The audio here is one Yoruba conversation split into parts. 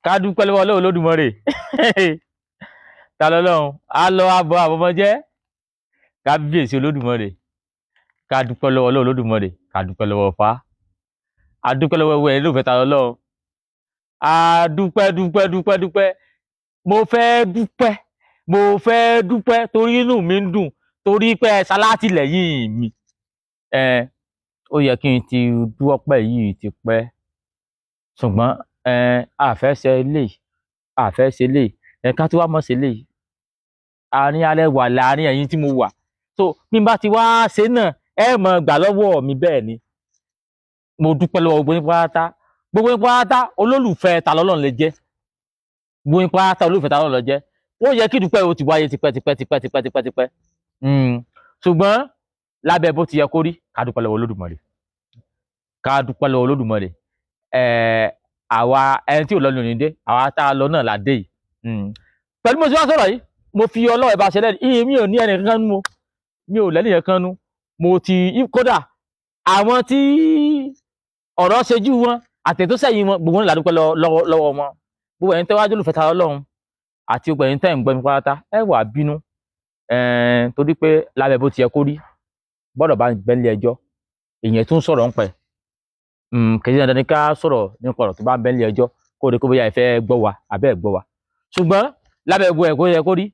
ká dúpẹ́ lọ́wọ́ Ọlọ́run Olódùmarè ta lọ́lọ́run á lọ abọ́ àbọ̀mọ́jẹ́ kábíyèsí Olódùmarè ká dúpẹ́ lọ́wọ́ Ọlọ́run Olódùmarè ká dúpẹ́ lọ́wọ́ Ọ̀fà a dúpẹ́ lọ́wọ́ ẹwẹ́ ló fẹ́ ta lọ́lọ́run a dúpẹ́ mo fẹ́ dúpẹ́ torí inú mi ń dùn torí pé ṣalátìlẹ́yìn mi ó yẹ kí n ti dúpẹ́ yìí ti pẹ́ ṣùgbọ́n àfẹsẹ lè ká tí wàá mọ̀ sí lè àárín alẹ́ wà láàrin ẹ̀yin tí mo wà so bí n bá ti wá ṣe náà ẹ mọ̀ gbà lọ́wọ́ mi bẹ́ẹ̀ ni mo dúpẹ́ lọ́wọ́ gbogbo yín pátá olólùfẹ́ ta lọ́lọ́run lè jẹ́ gbogbo yín pátá olólùfẹ́ ta lọ́lọ́run lè jẹ́ ó yẹ kí dúpẹ́ o ti wáyé tipẹ́ ṣùgbọ́n lábẹ́ bó ti yẹ kó rí ká dúpẹ́ lọ́wọ́ Olódùmarè àwa ẹni tí ò lọ́nu ní dé àwa tá a lọ náà là dé yìí pẹ̀lú mo ti wá sọ̀rọ̀ yìí mo fi ọlọ́wọ́ ẹ̀ bá ṣẹlẹ̀ mi ò ní ẹnì kankan nú mi ò lẹ́nìyàn kan nú mo ti kódà àwọn tí ọ̀rọ̀ ṣejú wọn àtẹ̀tọ́sẹ̀yìn wọn gbogbo ńlá dúpẹ́ lọ́wọ́ wọn gbogbo ẹ̀yin tẹ́ wájú olùfẹ́ ta Ọlọ́run àti gbogbo ẹ̀yin tẹ́ ń gbọ́ mi pátá ẹ wà bínú torí pé lábẹ́ bó ti yẹ kó rí bọ́dọ̀ bá bẹ́ńlẹ̀ ẹjọ́ èèyàn tún sọ̀rọ̀ ń pẹ́ kìí dandan ní ká sọ̀rọ̀ nípa ọ̀rọ̀ tó bá bẹ́ńlẹ̀ ẹjọ́ kó rí kó bóyá ẹ fẹ́ gbọ́ wa àbẹ́ ẹ̀ gbọ́ wa ṣùgbọ́n lábẹ́ gbogbo ẹ̀ kó yẹ kó rí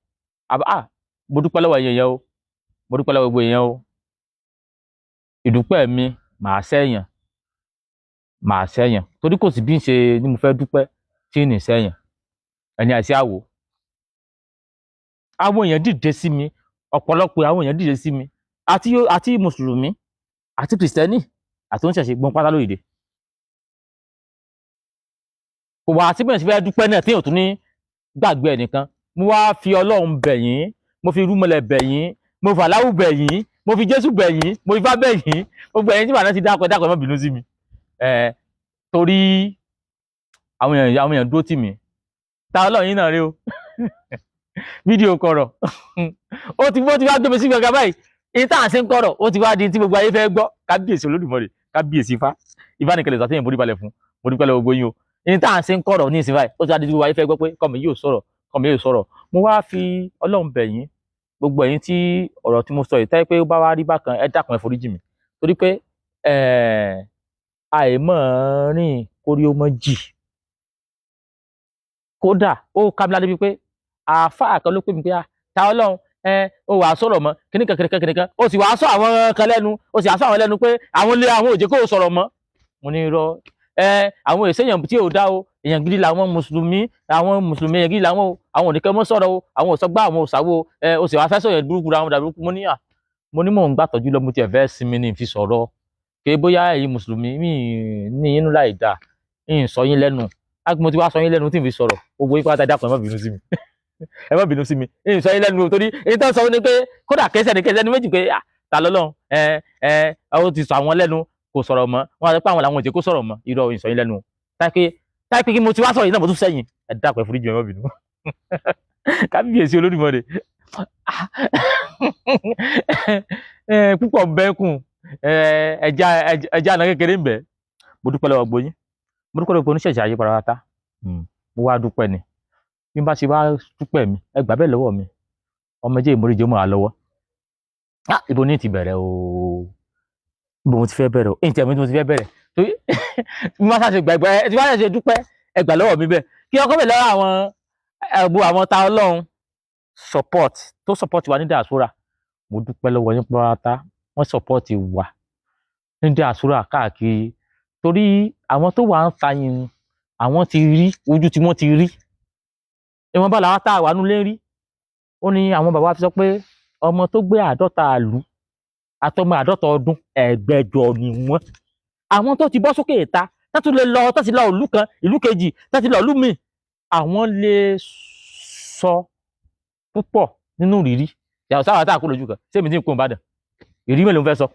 mo dúpẹ́ lọ́wọ́ èèyàn o mo dúpẹ́ lọ́wọ́ gbogbo èèyàn o ìdúpẹ́ mi màá sẹ́yìn torí kò sí bí n ṣe ni mo fẹ́ dúpẹ́ tí ní sẹ́yìn ẹni àti àwò àwọn èèyàn dìde sí mi ọ̀pọ̀lọpọ̀ àwọn èèyàn dìde sí mi àti mùsùlùmí àti kìrìsìtẹ́nì àti oníṣẹ̀ṣe gbọ́n pátá lóyèdè kò wá síbẹ̀ sí fẹ́ dúpẹ́ náà tí yóò tún ní gbàgbé ẹnìkan mo wá fi Ọlọ́run bẹ̀ yín mo fi rúmọlẹ̀ bẹ̀ yín mo fi aláwù bẹ̀ yín mo fi Jésù bẹ̀ yín mo fi Ifá bẹ̀ yín gbogbo ẹ̀yin tí bàbá ti dákọ̀ ẹ má bínú sí mi torí àwọn èèyàn dúró tì mí ta Ọlọ́run yín náà rí o fídíò kọ̀rọ̀ ó ti wá gbé mi sí gbọ̀ngàn báyìí èyí tá à ń ṣe ń kọ̀rọ̀ ó ti wá di tí gbogbo ayé fẹ́ gbọ́ kábíyèsí Olódùmarè kábíyèsí Ifá nìkan lè sọ àtẹ̀yìn borí balẹ̀ fún mo dúpẹ́ lọ́wọ́ gbogbo yín o èyí tá à ń ṣe ń kọ̀rọ̀ ní ìsìn báyìí ó ti wá di tí gbogbo ayé fẹ́ gbọ́ pé kọ́mi yóò sọ̀rọ̀ mo wá fi Ọlọ́run bẹ̀ yín gbogbo ẹ̀yin tí ọ̀rọ̀ tí mo sọ yìí táyé pé ó bá wá rí bákan ẹ dákun ẹ foríjì mi torí pé àìmọ̀ rìn kórí ó mọ̀ jì kódà ó ká mi ládé pé àáfàá kan ló pè mí pé ta Ọlọ́run ó wàá sọ̀rọ̀ mọ́ kíníkan ó sì wàá sọ àwọn kan lẹ́nu ó sì wàá sọ àwọn lẹ́nu pé àwọn òjè kó o sọ̀rọ̀ mọ́ mo ní irọ́ àwọn èsèyàn tí ò dá o èèyàn gidi làwọn mùsùlùmí èèyàn gidi làwọn o àwọn òdìkẹ́ mọ́ sọ̀rọ̀ o àwọn òsọgbà àwọn òsàwò o sì wàá fẹ́ sọ̀rọ̀ burúkú ra àwọn dàbúrúkú mo ní mò ń gbàtọ́jú lọ mo tiẹ̀ fẹ́ sinmi ní fi sọ̀rọ̀ pé bóyá ẹ̀yin mùsùlùmí mi ní inú láì dáa ń sọ yín lẹ́nu mo ti wá sọ yín lẹ́nu tí n fi sọ̀rọ̀ gbogbo yín pátá dákun ẹ má bínú sí mi ń sọ yín lẹ́nu torí èyí tó ń sọ ní pé kódà kẹsẹ̀ ní méjì pé ta Ọlọ́run ó ti sọ àwọn lẹ́nu kò sọ̀rọ̀ mọ́ wọn àti pé àwọn làwọn ò jẹ́ kó sọ̀rọ̀ mọ́ irọ́ ń sọ yín lẹ́nu táìpé kí mo ti wá sọ̀rọ̀ yìí náà mo tún sẹ́yìn ẹ dákun ẹ foríjì ẹ má bínú kábíyèsí Olódùmarè púpọ̀ bẹ́ẹ̀kùn ẹja àná kékeré ń bẹ mo dúpẹ́ lọ́wọ́ gbóyin mo dúpẹ́ lọ́wọ́ oníṣẹ̀ṣẹ̀ ayé parata mo wá dúpẹ́ ni bí n bá ṣe wá dúpẹ́ mi ẹ gbà bẹ́ẹ̀ lọ́wọ́ mi ọmọ ẹjẹ́ ìmọ̀rẹ́jẹ́ mọ́ àlọ́wọ́ ibo ní ti bẹ̀rẹ̀ o ibo mo ti fẹ́ bẹ̀rẹ̀ o èyí tí ẹ̀mí tí mo ti fẹ́ bẹ̀rẹ̀ torí bí wọ́n ṣàṣe gbà tí wọ́n ṣàṣe dúpẹ́ ẹ gbà lọ́wọ́ mi bẹ́ẹ̀ kí ọkọ mi lọ́wọ́ àwọn ta Ọlọ́run support wa ní diaspora mo dúpẹ́ lọ́wọ́ yín pátá wọ́n support wa ní diaspora káàkiri torí àwọn tó wà ń ta yín àwọn ti rí ojú tí wọ́n ti rí ìwọ̀nba làwọn tá a wà nulẹ̀ rí ó ní àwọn bàbá fi sọ pé ọmọ tó gbé 50 ìlú àtọmọ 50 ọdún ẹgbẹ̀jọ ni wọ́n àwọn tó ti bọ́ sókè ìta tó ti lọ ìlú kan ìlú kejì tó ti lọ ìlú míì àwọn lè sọ púpọ̀ nínú rírí yàtọ̀ sáwọn tá a kó lójú kan sẹ́mi tí n kó Ìbàdàn ìrí mélòó ń fẹ́ sọ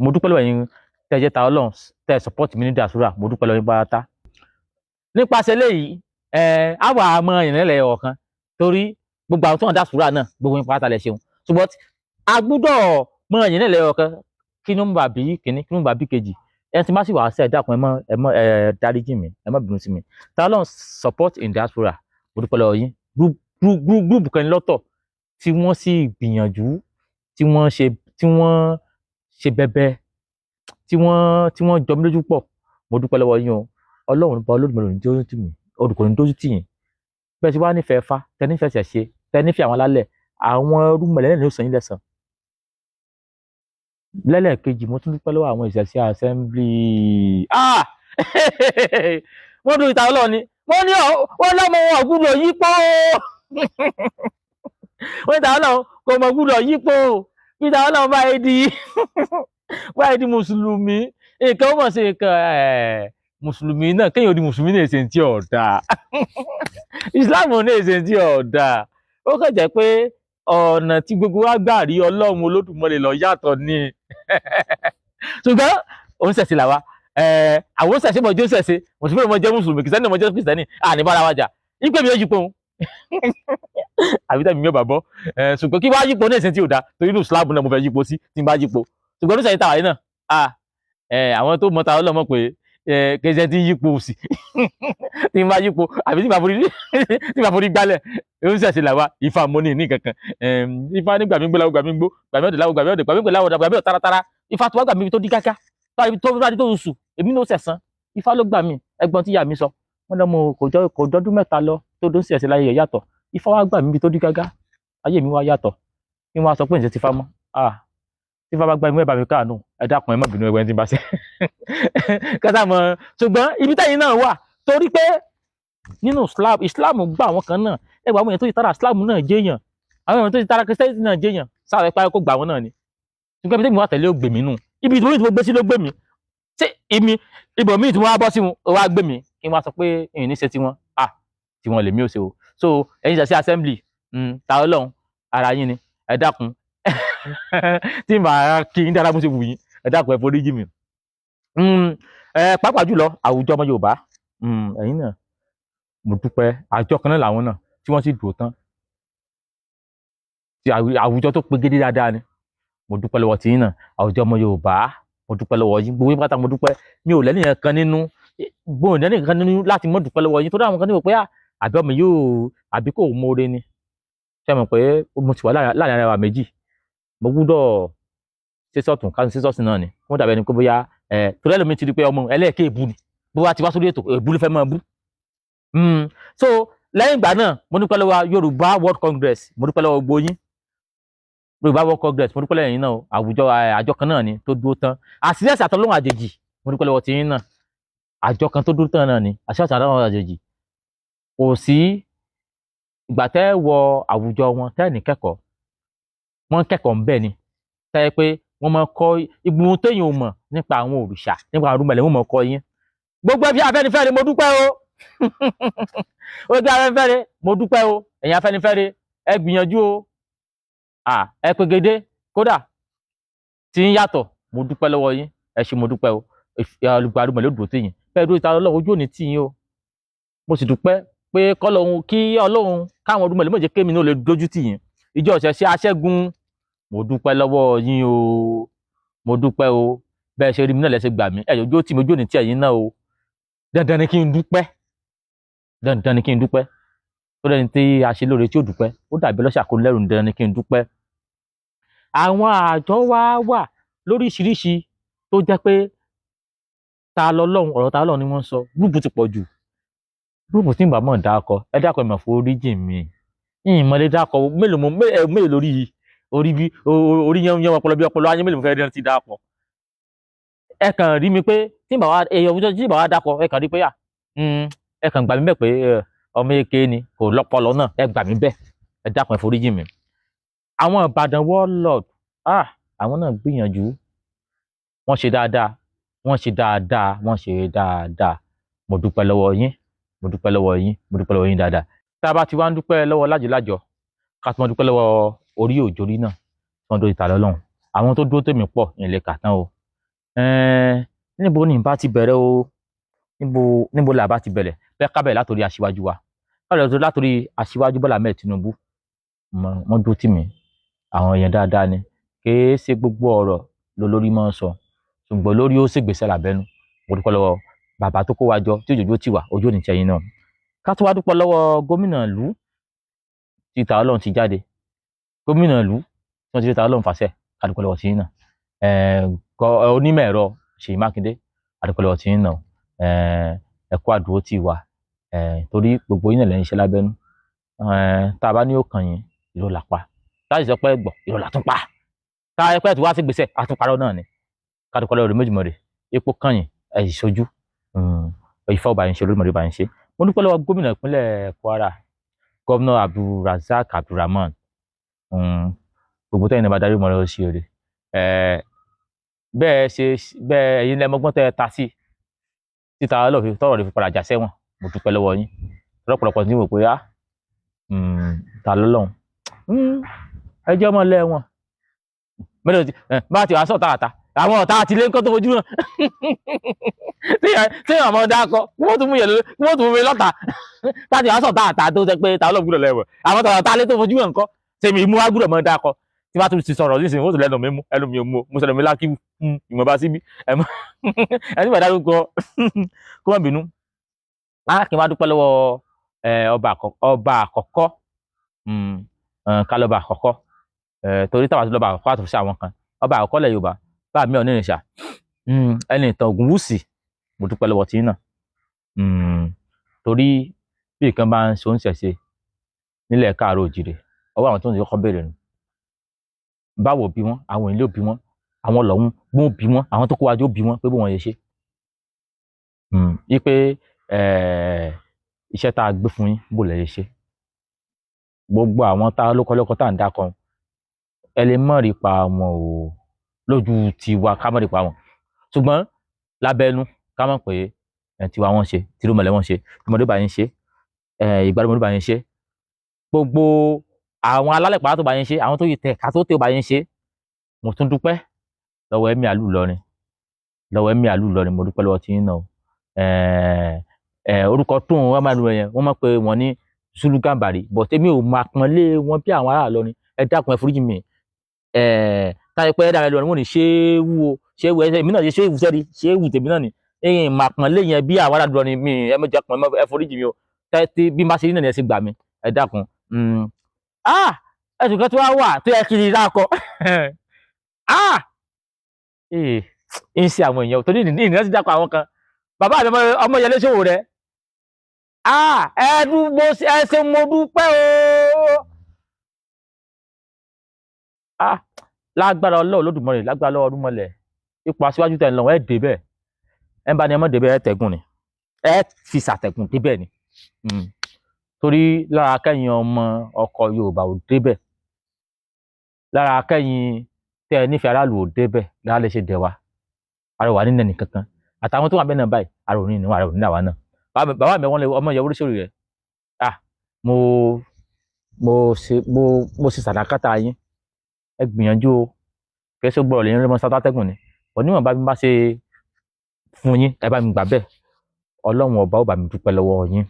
mo dúpẹ́ lọ́wọ́ yín tẹ́jẹ́ ta Ọlọ́run tẹ́ support mi ní diaspora mo dúpẹ́ lọ́wọ́ yín pátá nípasẹ̀ léyìí àwa àmọ́ ìrìnlẹ̀ ọ̀kan torí gbogbo àwọn tó ń diaspora náà gbogbo yín pátá lẹ ṣeun ṣùgbọ́n a gbúdọ̀ mọ ìrìnlẹ̀ ọ̀kan kí ló ń bà bí kìíní kí ló ń bà bí kejì ẹni tí má sì wàá sẹ ẹ dákun ẹ dáríjì mi, ẹ má bínú sí mi. Tọ́lọ́run support in diaspora, mo dúpẹ́ lọ́wọ́ yín. Group kan lọ́tọ̀ tí wọ́n sì gbìyànjú, tí wọ́n ṣe bẹbẹ, tí wọ́n jọ mí lójú pọ̀, mo dúpẹ́ lọ́wọ́ yín o. Ọlọ́run bá Olódùmarè ní dójú tì mí, olùkọ́ ní dójú tì yín. Bẹ́ẹ̀ tí wàá nífẹ̀ẹ́ Ifá, tẹ nífẹ̀ẹ́ ṣẹ̀ṣe, tẹ nífẹ̀ẹ́ àwọn alálẹ̀, àwọn rúmọlẹ̀ lẹ́nu sàn yín lẹ́sàn. Lẹ́lẹ́kejì mo tún dúpẹ́ lọ́wọ́ àwọn ìṣẹ̀ṣe assembly. Wọ́n dún ìta Ọlọ́run ni wọ́n lọ́mọ wọn gbúdọ̀ yípo. Wọ́n ìta Ọlọ́run kò mọ̀ gbúdọ̀ yípo. Ìta Ọlọ́run báyìí di mùsùlùmí, nǹkan ó mọ̀ sí nǹkan mùsùlùmí náà, kéèyàn di mùsùlùmí ní èsè tí ọ̀dà. Islam ní èsè tí ọ̀dà. Ó kàn jẹ́ pé ọ̀nà tí gbogbo wa gbà rí Ọlọ́run Olódùmarè lọ yàtọ̀ ni. Ṣùgbọ́n òun ṣẹ̀ṣẹ̀ làwa, àwọn ṣẹ̀ṣẹ̀ mọ̀ jẹ́ ṣẹ̀ṣẹ̀, mùsùlùmí mọ̀ jẹ́ mùsùlùmí, kìrìsìtẹ́nì mọ̀ jẹ́ kìrìsìtẹ́nì, àní bára wa jà. Ìpè mi ò yípo òun. Àbí tẹ̀mí mi ò bàbọ́. Ṣùgbọ́n kí wá yípo ní èsè tí ò dá, torí inú Islam náà mo fẹ́ yípo sí tí n bá yípo. Ṣùgbọ́n ní sẹ́yìn tàwa yìí náà, àwọn tó mọ̀ ta Ọlọ́run mọ̀ pé kẹsẹ̀ tí yípo sí tí n bá yípo àbí tí n bá forí gbálẹ̀ ó ń ṣẹ̀ṣẹ̀ làwa. Ifá mo ní kankan, Ifá ní gbàmí gbó láwo gbàmí gbó, gbàmí ọ̀dẹ̀ láwo gbàmí ọ̀dẹ̀, gbàmí pè láwo gbàmí ọ̀dẹ̀ taratara. Ifá tó wá gbàmí tó dí gágá, tó bá di tó sùn èmi ní ó sẹ̀sán. Ifá ló gbà mí, ẹ̀gbọ́n tí ìyá mi sọ, wọ́n lọ́mọ kò jọ́dún mẹ́ta lọ tó dó ń ṣẹ̀ṣẹ̀ láyé yàtọ̀. Ifá wá gbà mí tó dí gágá, ayé mi wá yàtọ̀. Kí wọ́n á sọ pé ǹjẹ́ ti fá mọ́, tí Ifá bá gbà mí ẹ bá mi káàánú, ẹ dákun ẹ má bínú ẹgbẹ́ tí n bá ṣe. Kátà mọ̀, ṣùgbọ́n ibi tẹ́yìn náà wà, torí pé nínú Islam gbà àwọn kan náà, ẹgbàá àwọn èèyàn tó ti tara Islam náà jẹ́yàn, àwọn èèyàn tó ti tara Christianity náà jẹ́yàn, sáré parí kó gbà wọn náà ni. Ṣùgbọ́n ibi tí mo wà tẹ̀lé ó gbè mí nù, ibi tí mo gbé sí ló gbé mi. Ṣé ibò míì tí wọ́n á bọ́ sí wọn ó wá gbé mi kí n wá sọ pé èyí ní ṣe tiwọn, tiwọn lèmi ò ṣe o. So ẹ̀yin ìṣẹ̀ṣe assembly, ta Ọlọ́run ara yín ni, ẹ dákun tí màá kí n dára bó ṣe wù yín, ẹ dákun ẹ foríjì mi. Pàápàá jùlọ àwùjọ ọmọ Yorùbá, ẹ̀yin náà mo dúpẹ́, àjọ kan náà làwọn náà tí wọ́n sì dúró tán, tí àwùjọ tó pegedé dáadáa ni. Mo dúpẹ́ lọ́wọ́ tiyín náà, àwùjọ ọmọ Yorùbá, mo dúpẹ́ lọ́wọ́ yín, gbogbo yín pátá mo dúpẹ́. Mi ò lẹ́nìyàn kan nínú, gbóhùn lẹ́nìyàn kan nínú láti mọ́ dúpẹ́ lọ́wọ́ yín, tó dáwọn kan ní wò pé àbí ọmọ yóò àbí kò mọ̀ọ́re ni. Ṣé mọ̀ pé mo ti wà láàrin ara wa méjì, mo gbúdọ̀ ṣe sọ́tún ká ṣe sọ́sìn náà ni. Wọ́n dàbí ẹni pé bóyá torí ẹlòmíì ti rí pé ọmọ ẹlẹ́ẹ̀kẹ́ èbú ni, bó wá ti wá sórí ètò èbú ló fẹ́ máa bú. So lẹ́yìn ìgbà náà mo dúpẹ́ lọ́wọ́ Yorùbá World Congress, mo dúpẹ́ lọ́wọ́ gbogbo yín. Yorùbá World Congress, mo dúpẹ́ lọ́wọ́ yín náà, àwùjọ àjọ kan náà ni tó dúró tán. Àṣírí ẹ̀sìn àtọ́lọ́hún àjèjì, mo dúpẹ́ lọ́wọ́ tiyín náà, àjọ kan tó dúró tán náà ni, àṣírí ẹ̀sìn àtọ́lọ́hún àjèjì. Kò sí ìgbà tẹ́ wọ àwùjọ wọn tẹ́ ní kẹ́kọ̀ọ́, wọ́n kẹ́kọ̀ọ́ ń bẹ̀ ni, tẹ́ pé wọ́n máa kọ́ ìgbìmọ̀ téèyàn ò mọ̀ nípa àwọn òrìṣà, nípa àwọn rúmọlẹ̀, wọ́n máa kọ́ yín. Gbogbo ẹbí Afẹ́nifẹ́re mo dúpẹ́ o. Gbogbo Afẹ́nifẹ́re mo dúpẹ́ o, ẹ̀yin Afẹ́nifẹ́re ẹ gbìyànjú o. Ẹ pegedé, kódà tí ń yàtọ̀, mo dúpẹ́ lọ́wọ́ yín, ẹ ṣé mo dúpẹ́ o. Olùgbà rúmọlẹ̀ ó dúró tì yín, bẹ́ẹ̀ dúró ìta Ọlọ́run ojú òní tì yín o. Mo sì dúpẹ́ pé kí Ọlọ́run káwọn rúmọlẹ̀ méje kémi náà lè dójú tì yín. Ìjọ Ìṣẹ̀ṣe Aṣẹ́gun, mo dúpẹ́ lọ́wọ́ yín o, mo dúpẹ́ o. Bẹ́ẹ̀ ṣe rí mi náà lẹ́sẹ̀ gbà mí, ẹ̀yọ́ ojú tí mo jóni tí ẹ̀yin náà o. Dandan ni kí n dúpẹ́, dandan ni kí n dúpẹ́. Tó lẹ́ni tí a ṣe lóore tí ó dúpẹ́, ó dàbí lọ́ṣà kó lẹ́rù, dandan ni kí n dúpẹ́. Àwọn àjọ wà lóríṣiríṣi tó jẹ́ pé ta lọ́lọ́run, ọ̀rọ̀ ta lọ́lọ́run ni wọ́n ń sọ. Gúrùpù ti pọ̀ jù, gúrùpù tí ń bá mọ̀ dákọ, ẹ dákọ ẹ mà foríjì mi. Ìmọ̀lẹ́ dákọ mélòó lórí orí yẹn ọpọlọ bí ọpọlọ ayé mélòó fẹ́ rí ti dákọ. Ẹ kàn rí mi pé tí ń bá wá dákọ, ẹ kàn rí pé ẹ kàn gbà mí bẹ́ẹ̀ pé ọmọ èké ni kò lọ́pọlọ náà, ẹ gbà mí bẹ́ẹ̀, ẹ dákun ẹ foríjì mi. Àwọn Ìbàdàn warlord, àwọn náà gbìyànjú, wọ́n ṣe dáadáa, wọ́n ṣe dáadáa. Mo dúpẹ́ lọ́wọ́ yín, mo dúpẹ́ lọ́wọ́ yín, mo dúpẹ́ lọ́wọ́ yín dáadáa. Tá a bá ti wá ń dúpẹ́ lọ́wọ́ lájọlájọ, ká tó mọ́ dúpẹ́ lọ́wọ́ orí òjòrí náà tí wọ́n dúró ìta lọ́lọ́run. Àwọn tó dúró tèmi pọ̀ ìlẹ̀ kàtán o. Níbo ni ìbá ti bẹ̀rẹ̀ o? Níbo là bá ti bẹ̀rẹ̀? Bẹ́ẹ̀ ká bẹ̀rẹ̀ látòrí aṣíwájú wa. Ká bẹ̀rẹ̀ látòrí aṣíwájú Bọ́lá Ahmed Tinubu. Wọ́n dúró tì mí, àwọn èèyàn dáadáa ni. Kìí ṣe gbogbo ọ̀rọ̀ lolórí máa ń sọ, ṣùgbọ́n lórí ó sì gbèsè làbẹ́nu. Mo dúpẹ́ lọ́wọ́ bàbá tó kó wa jọ tí òjòjú tì wá ojú òní tẹ̀yìn náà. Ká tó wá dúpẹ́ lọ́wọ́ gómìnà ìlú tí ta Ọlọ́run ti jáde, gómìnà ìlú tí wọ́n ti fi ta Ọlọ́run fàṣẹ, ká dúpẹ́ lọ́wọ́ tiyín náà. Onímọ̀ ẹ̀rọ Ṣèyí Mákindé, ká dúpẹ́ lọ́wọ́ tiyín náà. Ẹ kú àdúró tì wá, torí gbogbo yín náà lẹ́yìn iṣẹ́ lábẹ́nú. Tá a bá ní ó kàn yín irọ́ la pa, láti sọ pé gbọ́ irọ́ la tún pa, tá a pẹ́ tó wá sí gbèsè àtúnparọ́ náà ni. Ká dúpẹ́ lọ́wọ́ Olódùmarè, epo kàn yín ẹ sì ṣojú, ìfẹ́ ọba yín ṣe Olódùmarè bá yín ṣe. Mo dúpẹ́ lọ́wọ́ gómìnà ìpínlẹ̀ Kwara, gómìnà Abdulrasaq Abdulrahman, gbogbo tẹ́yìn náà bá darí mọ́ lọ sí èrè. Bẹ́ẹ̀ ẹ̀yin lẹ́mọ́gbọ́n tẹ́ ẹ ta sí títa Ọlọ́run tọrọ rẹ̀ fi padà já sẹ́wọ̀n. Mo dúpẹ́ lọ́wọ́ yín lọ́pọ̀lọpọ̀ ní wò pé ta lọ́lọ́run ẹjọ́ mọ́ lẹ́wọ̀n mẹ́lẹ̀ bá ti wá sọ̀ tààtà àwọn ọ̀tá àti ilé ńkọ́ tó fojú hàn tí àwọn ọmọ dákọ̀ wọ́n tún mú mi lọ́ta láti wá sọ̀ tààtà tó jẹ́ pé ta Ọlọ́run gbúdọ̀ lẹ́wọ̀n àwọn tààtà ilé tó fojú hàn ńkọ́ tèmi mú wá gbúdọ̀ mọ́ dákọ̀ tí wàá tún ti sọ̀rọ̀ nísìnyí wọ́n tún lẹ́nu mi mú ẹnu mi ò mú mo sọ̀rọ̀ mi lákìwù ìmọ̀ba síbí ẹni bàdá ló kọ kó má bínú. Kí n wá dúpẹ́ lọ́wọ́ ọba àkọ́kọ́, ká lọ́ba àkọ́kọ́, torí táwa ti lọ́ba àkọ́kọ́ àtúnṣe àwọn kan. Ọba àkọ́kọ́ lẹ̀ Yorùbá bá mi Ọ̀nìrìnṣà, ẹni ìtàn Ògúnwùsì, mo dúpẹ́ lọ́wọ́ tiyín náà. Torí bí nǹkan bá ń ṣe oúnṣẹ̀ṣe nílẹ̀ káàárọ̀ òjìrè, ọwọ́ àwọn tó ń ṣe kọ́kọ́ bẹ̀rẹ̀ nù. Báwo bí wọ́n, àwọn ilé òbí wọn, àwọn lọ́hún gbọ́n bí wọ́n, àwọn tó kó wájú bí wọ́n pé bó wọn yẹ ṣe. Wípé iṣẹ́ tá a gbé fún yín bó lẹ yẹ ṣe. Gbogbo àwọn tá lókọlọ́kọ tá à ń dákọ̀ ẹ lè mọ̀ rí pa wọn o lójú tiwa ká mọ̀ rí pa wọn, ṣùgbọ́n lábẹ́nú ká mọ̀ pé tiwa wọn ṣe, tìrúmọ̀lẹ́ wọn ṣe, tọmọdé bá yín ṣe, ìgbàlódé bá yín ṣe, gbogbo àwọn alálẹ̀ pàtó bá yín ṣe, àwọn tó yìí tẹ̀ ká tó tẹ̀ bá yín ṣe. Mo tún dúpẹ́ lọ́wọ́ ẹ̀mí àlù Ìlọrin, mo dúpẹ́ lọ́wọ́ tiyín náà. Orúkọ tó wọn máa ń lò yẹn wọ́n mọ̀ pé wọ́n ní Zulu Gambari, but èmi ò máa pọ́nlé wọn bí àwọn ará Ìlọrin. Ẹ dákun ẹ foríjì mi, táyé pé ẹ̀dá Ìlọrin wọ́n ní ṣéwù o ṣéwù èmi náà ṣe ṣéwù sẹ́rí ṣéwù tèmi náà ni ẹ̀yìn máa pọ́nlé yẹn bí àwọn ará Ìlọrin mi ẹ mọ̀jẹ̀ pọ́n ẹ foríjì mi o tẹ́tí bí má ṣe rí náà ni ẹ ṣe gbà mí, ẹ dákun. Ẹ̀sùn kan tí wọ́n wà tó yẹ kí n dákọ̀ ń ṣe àwọn èèyàn torí ìnira ti dákọ̀ àwọn kan. Bàbá mi ọmọ Yẹlé Sowore, ẹ ṣé mo dúpẹ́ o. Lágbára Ọlọ́run Olódùmarè, lágbára lọ́wọ́ Ọdúnmọlẹ̀, ipò aṣíwájú tẹ̀ ń lọ ẹ débẹ̀, ẹ bá ní ẹ mọ̀ débẹ̀ ẹ tẹ̀gùn ni, ẹ fi ṣàtẹ̀gùn débẹ̀ ni. Torí lára akẹ́yìn ọmọ ọkọ Yorùbá ò débẹ̀, lára akẹ́yìn tẹ́ ẹ nífẹ̀ẹ́ aráàlú ò débẹ̀ lára lè ṣe dẹ̀wà àrẹwà nínú ẹnì kankan àtàwọn tó wà bẹ́ẹ̀ náà báyìí àrò ní ìnáwó àrò ní àwa náà. Bàbá mi wọ́n lè ọmọ ìyàwó oríṣiríṣi rẹ̀ mo ṣe sàdákàtà yín, ẹ gbìyànjú o kẹsí gbọ́dọ̀ lè rí mọ́ sátátẹ́gùn ni oníwọ̀n bá mi bá ṣe fún yín ẹ bá mi gbà bẹ́ẹ̀ Ọlọ́run ọba ó bá mi dúpẹ́ lọ́wọ́ yín.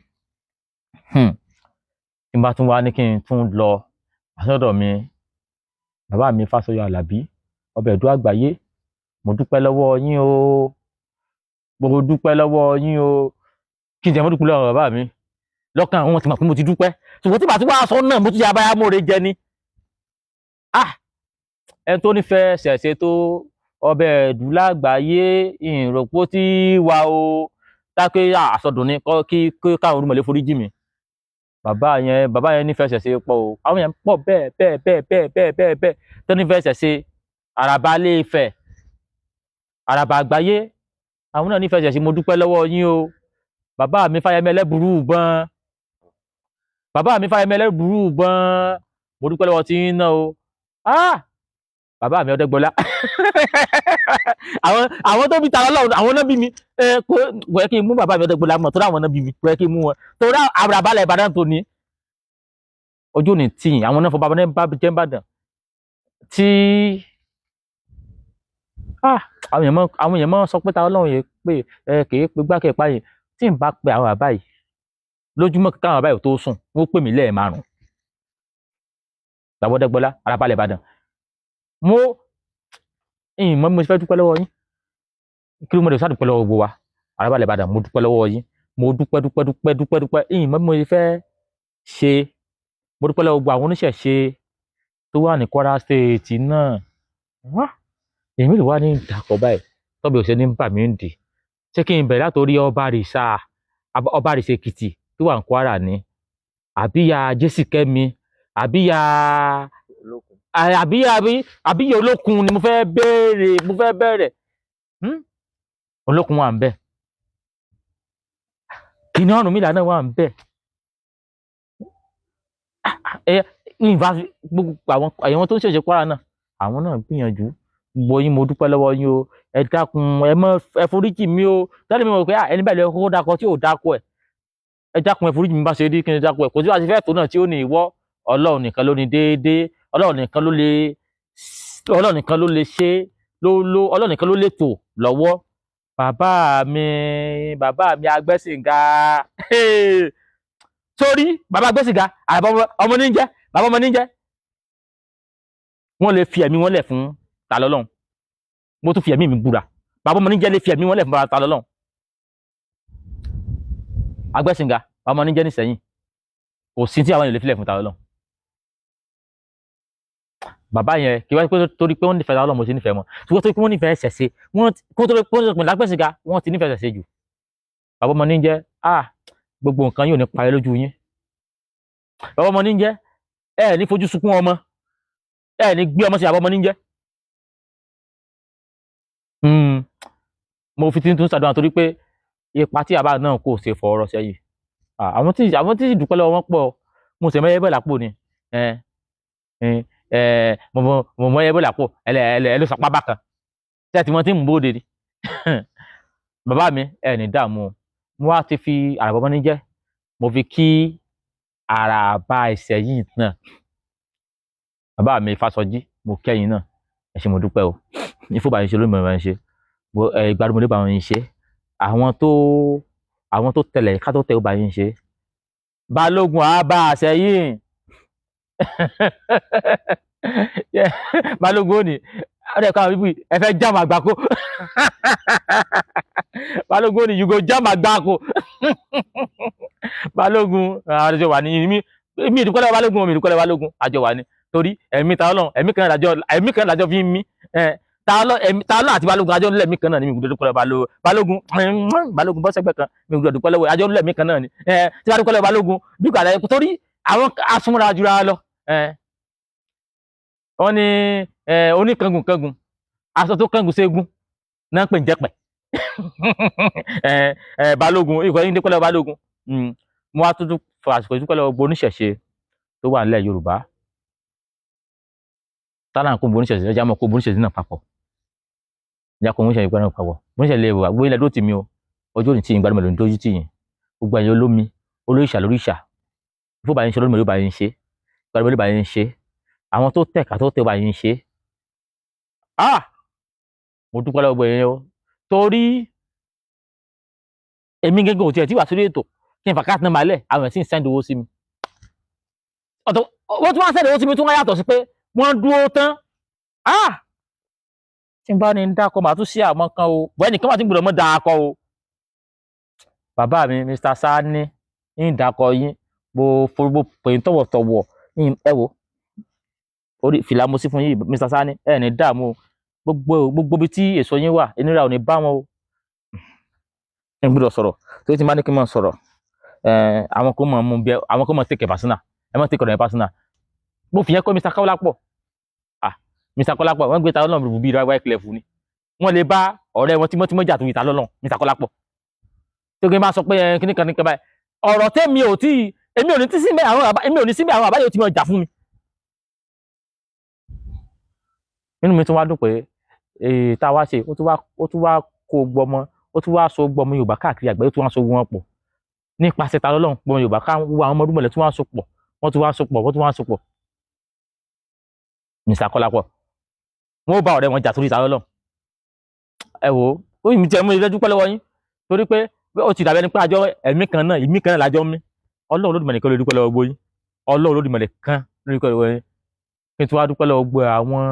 Tí n bá tún wá ní kí n tún lọ àsọdọ̀ mi bàbá mi Fásọyọ Àlàbí ọba Ẹ̀dó àgbáyé, mo dúpẹ́ lọ́wọ́ yín o, mo dúpẹ́ lọ́wọ́ yín o, kí n tẹ̀ mọ́ dúpẹ́ lọ́wọ́ bàbá mi lọ́kàn àwọn ti mọ̀ pé mo ti dúpẹ́ ṣùgbọ́n tí bàtí wàá sọ náà mo tún yà báyà mọ́re jẹ ni. Ẹni tó nífẹ̀ẹ́ ṣẹ̀ṣẹ̀ tó ọbẹ̀ Ẹ̀dó lágbàáyé ìrọ̀pọ̀ tí wà o tápé àsọdùn ni kí káwọn olúmọ̀lẹ́ forí jì mí. Bàbá yẹn nífẹ̀ẹ́ ṣẹ̀ṣẹ̀ pọ̀ o, àwọn yẹn pọ̀ bẹ́ẹ̀ tó nífẹ̀ẹ́ ṣẹ̀ṣẹ̀ Àràbà Ilé Ifẹ̀, Àràbà àgbáyé, àwọn náà nífẹ̀ẹ́ ṣẹ̀ṣẹ̀ mo dúpẹ́ lọ́wọ́ yín o. Bàbá mi Fáyẹmí Ẹlẹ́bùrú ìbọn, mo dúpẹ́ lọ́wọ́ tí yín náà o. Bàbá mi Ọdẹ́gbọlá àwọn tó bí tara Ọlọ́run àwọn náà bí mi kò yẹ kí n mú bàbá mi Ọdẹ́gbọlá mọ̀ tó dáwọn náà bí mi kò yẹ kí n mú wọn tó dá Àràbà Ìbàdàn tó ní ojú ní tíyìn àwọn náà fọ bàbá náà bá jẹ́ Ìbàdàn tí àwọn èèyàn máa ń sọ pé tara Ọlọ́run yẹn pé kì í pe gbákẹ́ páyìn tí n bá pe àwọn bàbá yìí lójúmọ́ káwọn bàbá yìí tó sùn wọ́n pè mí lẹ́ẹ̀márùn-ún. Bàbá Ọdẹ́gbọlá Àràbà Ìbàdàn mo ti fẹ́ dúpẹ́ lọ́wọ́ yín kí ló mọ̀ lè sádùpẹ́ lọ́wọ́ gbogbo wa Arábàlẹ̀ Ìbàdàn mo dúpẹ́ lọ́wọ́ yín mo dúpẹ́ ìyìn mọ́ bí mo ṣe fẹ́ ṣe mo dúpẹ́ lọ́wọ́ gbogbo àwọn oníṣẹ̀ṣe tó wà ní Kwara State náà èmi lè wá ní ìdàkọ̀ báyìí tọ́bi òṣèlú ń bà mí ń dì ṣé kí n bẹ̀rẹ̀ látòrí ọba àrìṣà Èkìtì tó wà ní Kwara ní àbíyá Jésìkẹ́mi àbíyá Olókun ni mo fẹ́ bẹ̀rẹ̀ Olókun wà ń bẹ̀ Kìnìún Ọ̀rúnmìlà náà wà ń bẹ̀ gbogbo àwọn tó ń ṣẹ̀ṣẹ̀ Kwara náà àwọn náà gbìyànjú gbogbo yín mo dúpẹ́ lọ́wọ́ yín o ẹ dákun ẹ foríjì mi o dáàdì mi mọ̀ pé ẹni bẹ́ẹ̀ lè kókó dákọ tí ò dákọ ẹ dákun ẹ foríjì mi bá ṣe rí kí n dákọ kò sí wàá ti fẹ́ tó náà tí ó ní ìwọ Ọlọ́run nìkan ló ní déédéé Ọlọ́run nìkan ló lè ṣe Ọlọ́run nìkan ló lè tò lọ́wọ́ bàbá mi Agbẹ́sìnga sórí bàbá Agbẹ́sìnga ọmọ níjẹ́ bàbá ọmọ níjẹ́ wọ́n lè fi ẹ̀mí wọn lẹ̀ fún ta lọ́lọ́run mo tún fi ẹ̀mí mi búra bàbá ọmọ níjẹ́ lè fi ẹ̀mí wọn lẹ̀ fún ta lọ́lọ́run Agbẹ́sìnga bàbá ọmọ níjẹ́ nísẹ̀yìn kò sí tí àwọn èèyàn lè filẹ̀ fún ta lọ́lọ́run bàbá yẹn kí wọ́n torí pé wọ́n nífẹ̀ẹ́ ta lọ́lọ́run mo ti nífẹ̀ẹ́ wọn ṣùgbọ́n torí pé wọ́n nífẹ̀ẹ́ ṣẹ̀ṣe kó tó pé Agbẹ́sìnga wọ́n ti nífẹ̀ẹ́ ṣẹ̀ṣe jù bàbá ọmọ níjẹ́ gbogbo nǹkan yóò ní parẹ́ lójú yín bàbá ọmọ níjẹ́ ẹ ní fojú sunkún ọmọ ẹ ní gbé ọmọ sí bàbá ọmọ níjẹ́ mo fi tuntun ṣàdúrà torí pé ipa tí àbá náà kò ṣe fọ̀rọ̀ sẹ́yìn àwọn tí ìdúpẹ́ lọ́wọ́ wọn pọ̀ mo sì mẹ́yẹ́ bẹ́ẹ̀ lápò ni mo mẹ́yẹ́ bẹ́ẹ̀ lápò ẹ ló sapá bákan tí àti wọn ti ń bóde ni bàbá mi ẹ ní dààmú mo wá ti fi Àràbà ọmọ níjẹ́ mo fi kí Àràbà Ìṣẹ̀yìn náà bàbá mi Fásọjí mo kẹ́yìn náà ẹ ṣé mo dúpẹ́ o ìfúbà yín ṣe lónìí bá yín ṣe ìgbàdùnmọ̀lé bá yín ṣe àwọn tó tẹ̀lẹ̀ ká tó tẹ̀ ó bá yín ṣe Balógun Àbá Ìṣẹ̀yìn Balógun ò ní ọ̀rẹ́ kan bíbí ẹ fẹ́ jáàmù àgbákò Balógun ò ní you go jáàmù àgbákò Balógun àjọ wà ní mi ìdúpẹ́ lọ́wọ́ Balógun mi ìdúpẹ́ lọ́wọ́ Balógun àjọ wà ní torí ẹ̀mí ta Ọlọ́run ẹ̀mí kan lájọ fi ń mí ta Ọlọ́run àti Balógun àjọ ńlẹ̀ mí kan náà ni mi gbọ́dọ̀ dúpẹ́ lọ́wọ́ Balógun bọ́ sẹ́gbẹ́ kan mi gbọ́dọ̀ dúpẹ́ lọ́wọ́ àjọ ńlẹ̀ mí kan náà ni tí wàá dúpẹ́ lọ́wọ́ Balógun bí kò àlàyé torí àwọn asúnmọ́ra jura lọ wọ́n ní oníkangun aṣọ tó kangun ségun náà pè ń jẹ́pẹ̀ Balógun ìkọ̀ yín dúpẹ́ lọ́wọ́ Balógun mo wá tuntun fọ àsìkò ìdúpẹ́ lọ́wọ́ gbogbo oníṣẹ̀ṣe tó wà nílẹ̀ Yorùbá tálà ń kó oníṣẹ̀ṣe ẹja mọ̀ kó oníṣẹ̀ṣe náà papọ̀ ìjà kó oníṣẹ̀ṣe náà papọ̀ oníṣẹ̀ṣe lè wà gbogbo ilẹ̀ ló ti mi o ọjọ́ òní tí yín gbádùn mẹ́lòó ní tójú tì yín gbogbo ẹ̀yin olómi olóríṣà lóríṣà fún bá yín ṣe olómi ló bá yín ṣe gbádùn mẹ́lòó bá yín ṣe àwọn tó tẹ̀ka tó tẹ̀ bá yín ṣe mo dúpẹ́ lọ́wọ́ ẹ̀yin o torí èmi gẹ́gẹ́ òtí ẹ̀ tí wà sórí ètò kí n fà káàtì náà máa lẹ̀ àwọn ẹ̀ sì ń sẹ́ndì owó sí mi ọ̀tọ̀ owó tí wọ́n sẹ́ndì owó sí mi tún wá yàtọ̀ sí pé wọ́n dúró tán tí n bá ní dákọ̀ màá tún sí àwọn kan o bọ́ ẹnìkan wà tí gbọ́dọ̀ mọ́ dákọ̀ o bàbá mi Mr. Sani ń dákọ̀ yín mo forúgbó pè ń tọ̀wọ̀tọ̀wọ̀ ẹ wo orí fìlà mo sí fún yín Mr. Sani ẹ ní dààmú gbogbo ibi tí èso yín wà ìnira ò ní bá wọn o ẹ gbọ́dọ̀ sọ̀rọ̀ tó ti máa ní kí n máa sọ̀rọ̀ àwọn kò mọ̀ mú bí àwọn kò mọ̀ take it personal ẹ mọ̀ take it personal mo fi yẹn kọ́ Mr. Kọ́lápọ̀ Mr. Kọ́lápọ̀ wọ́n gbé ta lọ́nà rúbù bíi ráwá ìkìlẹ̀ fún ni wọ́n lè bá ọ̀rẹ́ wọn tímọ́tímọ́ jà tó yìí ta lọ́nà Mr. Kọ́lápọ̀ tó gbé máa sọ pé kíní kan báyìí ọ̀rọ̀ tẹ́mi ò tí èmi ò ní sí síbẹ̀ àwọn àbáyé ò tí mọ̀ jà fún mi. nínú mi tún wá dùn pé tá a wá ṣe ó tún wá kó gbọmọ ó tún wá so gbọmọ Yorùbá káàkiri àgbáyé ó tún wá so wọn pọ̀ nípasẹ̀ ta lọ́lọ́run gbọmọ Yorùbá ká wọ àwọn ọmọdúnmọ̀lẹ́ tún wá so pọ̀ wọ́n tún wá so pọ̀ Mr. Kọ́lápọ̀ wọ́n bá ọ̀rẹ́ wọn jà torí ta lọ́lọ́run ẹ wò ó yìí mi jẹ́ mú ilé dúpẹ́ lọ́wọ́ yín torí pé ó ti dàbí ẹni pé àjọ ẹ̀mí kan náà lájọ mí Ọlọ́run Olódùmarè kan ló dúpẹ́ lọ́wọ́ gbóyún Ọlọ́run Olódùmarè kan ló dúpẹ́ lọ́wọ́ yín kí n tún wá dúpẹ́ lọ́wọ́ gbogbo àwọn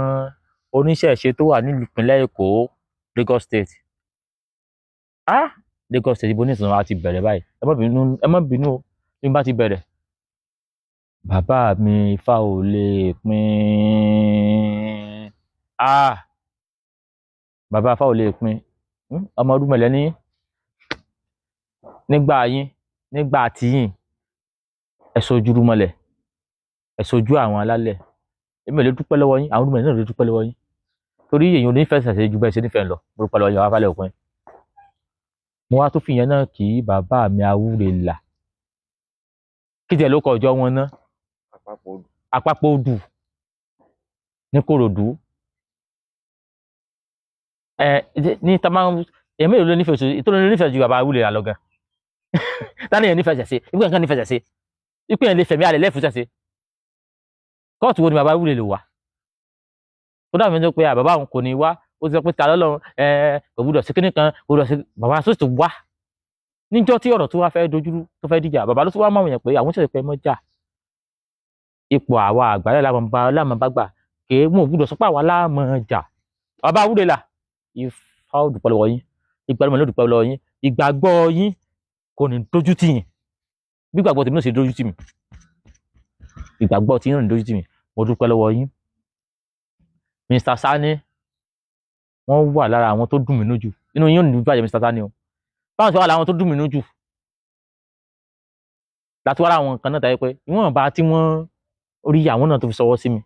oníṣẹ̀ṣe tó wà nílùú ìpínlẹ̀ Èkó Lagos State Lagos State ibo ní ìsìn àti bẹ̀rẹ̀ báyìí ẹ má bínú o bí n bá ti bẹ̀rẹ̀. Bàbá mi Ifá ò lè pín bàbá Ifá ò lè pín ọmọ Ọdúnmọ̀lẹ̀ ní nígbà tiyín ẹ sojú Rúmọlẹ̀ ẹ sojú àwọn alálẹ̀ èmi ò lè dúpẹ́ lọ́wọ́ yín àwọn Ọdúnmọ̀lẹ̀ náà lè dúpẹ́ lọ́wọ́ yín torí èèyàn ò ní fẹ́ ṣẹ̀ṣẹ̀ ju bẹ́ẹ̀ ṣe nífẹ̀ẹ́ lọ mo dúpẹ́ lọ́wọ́ yín Afálẹ̀ òpin. Mo wá tó fi yẹn náà kí bàbá mi Awúrelà kí tiẹ̀ ló kọjọ́ wọn ná Àpapọ̀ Odù ní Kòròdú ní tamá èmi ò lè nífẹ̀ẹ́ tó lè nífẹ̀ẹ́ ju bàbá Awúrelà lọ gan tani yẹn nífẹ̀ẹ́ ṣẹ̀ṣẹ̀ ipò yẹn kan nífẹ̀ẹ́ ṣẹ̀ṣẹ̀ ipò yẹn lè fẹ̀mí alẹ̀ lẹ́fù ṣẹ̀ṣẹ̀ kóòtù wo ni bàbá Awúrelà wà tó dáhùn mi pé bàbá òun kò ní wá ó ti sọ pé ta lọ́lọ́run kò gbúdọ̀ sí kíní kan kò gbúdọ̀ sí bàbá sọ́sì tó wá níjọ́ tí ọ̀rọ̀ tó wá fẹ́ dojúrú tó fẹ́ dìjà bàbá ló tún wá máa wọ̀nyẹn pé àwọn ṣẹ̀ṣẹ̀ pẹ́ mọ́ jà ipò àwa àgbàlẹ̀ láàmú bá gbà kì í mú gbúdọ̀ sọ pé àwa láàmú jà bàbá Awúrelà Ifá ò dúpẹ́ lọ́wọ́ yín ìgbàlùmọ̀ ló dúpẹ́ lọ́wọ́ yín ìgbàgbọ́ yín kò ní dójú tì yín bí ìgbàgbọ́ tèmi náà ṣe dójú tì mí ìgbàgbọ́ tí yín náà ní dójú tì mí mo dúpẹ́ lọ́wọ́ yín. Mr. Sani wọ́n wà lára àwọn tó dùn mí lójú inú yín ò ní bàjẹ́ Mr. Sani o báwọn ṣe wà lára àwọn tó dùn mí lójú láti wá láwọn kan náà tàyẹ pé ìwọ̀n bá tí wọ́n rí àwọn náà tó fi sọwọ́ sí mi.